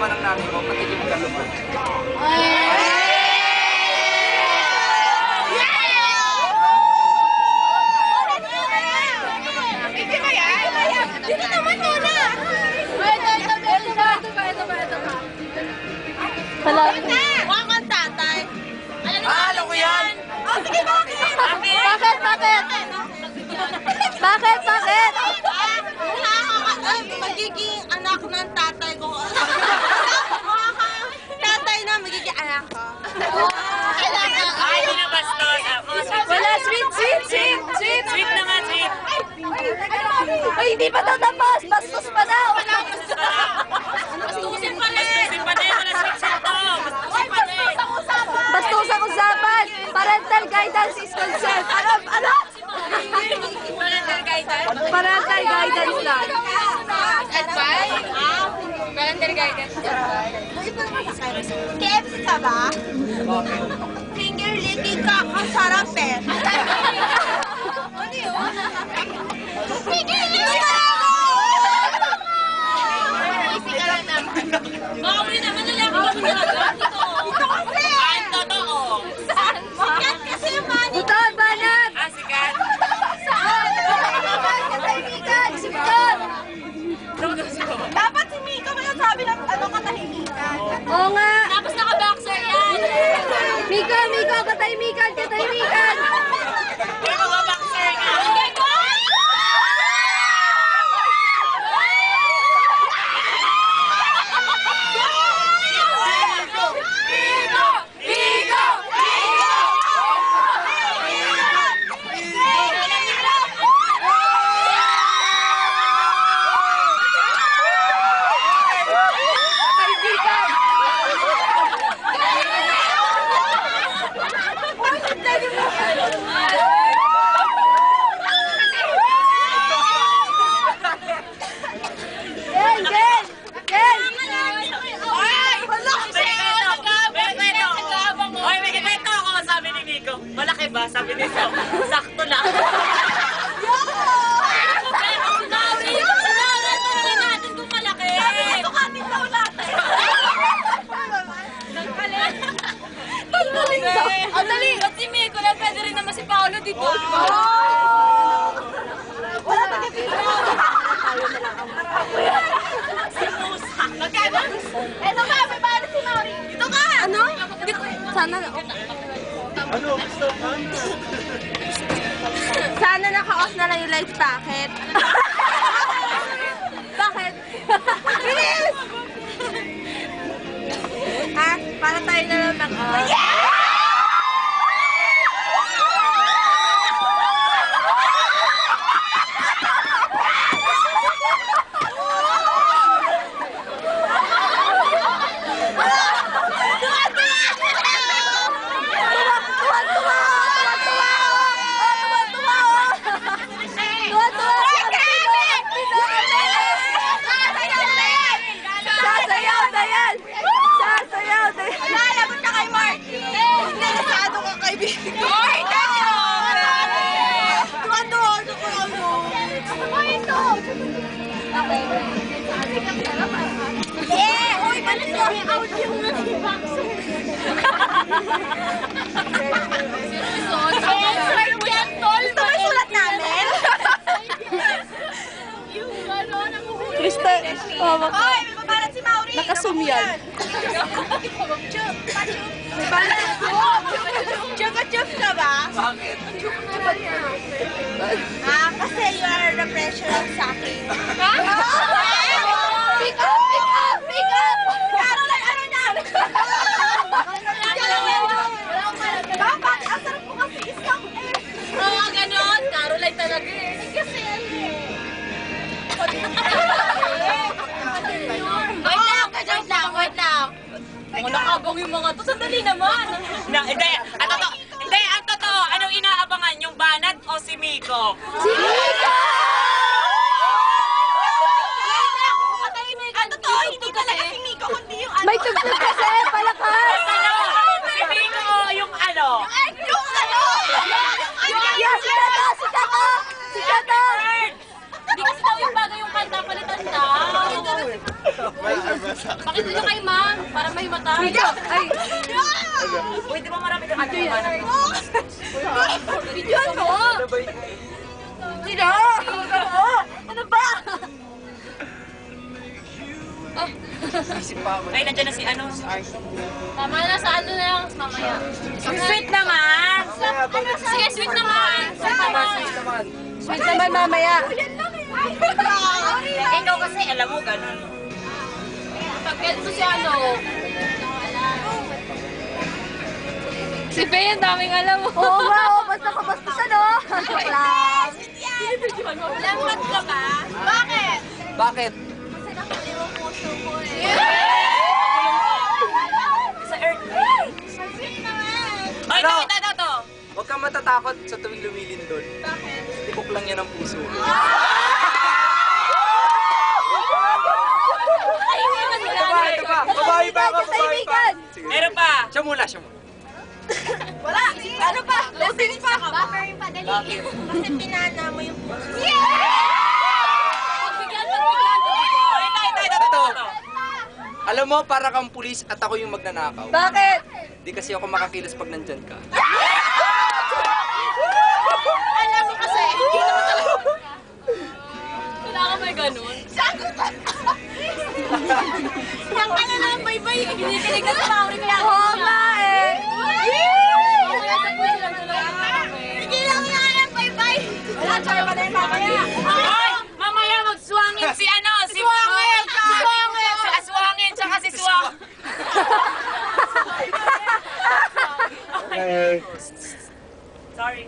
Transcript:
naman ang nanay mo, patikim ka naman. Dito naman muna! Ito ba? Huwag kang tatay. Alam ko yan! Oh, sige, bakit? Bakit? Magiging anak ng tatay ko. Tatay na magiging anak ko. Ay, hindi na bastos. Wala, sweet. Sweet na nga, sweet. Ay, hindi pa daw tapos. Bastos pa daw. Bastusin pa rin. Wala sweet sa ito. Bastusin pa rin. Bastos ang usapan. Parental guidance is concerned. Ano? Parental guidance. Parental guidance lang. Advice? Parental guidance. KFC ka ba? Finger licking ka. Ang sarap eh. Ano yun? Finger licking ka! Makawin naman na lang ako ginagawa dito. Ito kasi! Ang totoo. Sikat kasi yung money. Buton, banat! Ah, sikat. Saan? Katahimikan! Si Buton! Dapat si Miko masasabi ng ano katahimikan. Oo nga! Tapos naka-boxer yan. Miko! Katahimikan! Pero ba-boxer nga. Malaki ba? Sabi ni Sam, sakto lang. Sinabi natin kung malaki. Sabi niya, sukatin daw natin. Nagpalit. Ang dali. Ba't si Miko lang? Pwede rin naman si Paolo dito. Wala pa kasi. Magkano? Ito ka, may bala si Mauri. Ito ka! Ano? Sana Sana naka-off na lang yung life packet. Bakit? Bilis! Ha? Para tayo na lang mag-off. Uy, balik mo! Out yung boxer. Ito ba yung sulat namin? Krista, Oy, may papalat si Mauri. Nakasum yan. May papalat. Chupa-chup ka ba? Bakit? Kasi you are the pressure sa akin. Pick up! Caroline, ano na? Dapat, ang sarap mo kasi isang Oo, ganon. Caroline talaga eh. Kasi Wait lang. Malakabang yung mga to. Sandali naman. Hindi, ang totoo. Anong inaabangan? Yung banat o si Miko? Si Miko! ang totoo, hindi talaga si Miko, kundi yung ano. May tugtog kasi, palakas! Ano? Si Miko o yung ano? Yung ano? Yeah, si Kato! Hindi kasi daw yung bagay yung kanta. Palitan daw. Bakit dito kay ma'am? Para mahimatay. Ay, Uy, di ba marami kang ano naman? video mo! Ano ba yun? Sino? Ano ba? Isip pa ako. Ay, nandiyan na si ano. Tama na sa ano na lang, mamaya. Ang sweet naman! Sige, sweet naman! naman. Sweet naman mamaya. Ikaw kasi, alam mo, ganun. Pag ganito si ano. Si Faye, ang daming alam mo. Oo nga, basta kabastos ano. Joke lang. Lambat ka ba? Bakit? Bakit? Kasi nakuli mo puso ko eh. Sa earth. Sweet naman. Ay, Ano? ito. Huwag kang matatakot sa tuwing lumilindol. Bakit? Tibok lang yan ang puso mo. Ito pa. Babawi pa ako, babawi pa. Sige. Meron pa. Siya muna, siya muna. Wala. Ano pa? Lasing pa ka ba? Padali. Bakit? Kasi pinana mo yung puso. Pagbigyan. Ito. Alam mo, para kang pulis at ako yung magnanakaw. Bakit? Di kasi ako makakilos pag nandyan ka. Alam mo kasi, hindi naman talaga. Wala ka may ganun. Sagutan ka. Yang ka na lang, bye-bye. Kinikilig na sa tawag niya. Oo nga eh. Hindi lang yan, bye-bye. Wala, tsaka pa na yung mamaya. Ay, mamaya magswangin si ano, si Swangin! Swangin! Si Aswangin, tsaka si Swang. Sorry.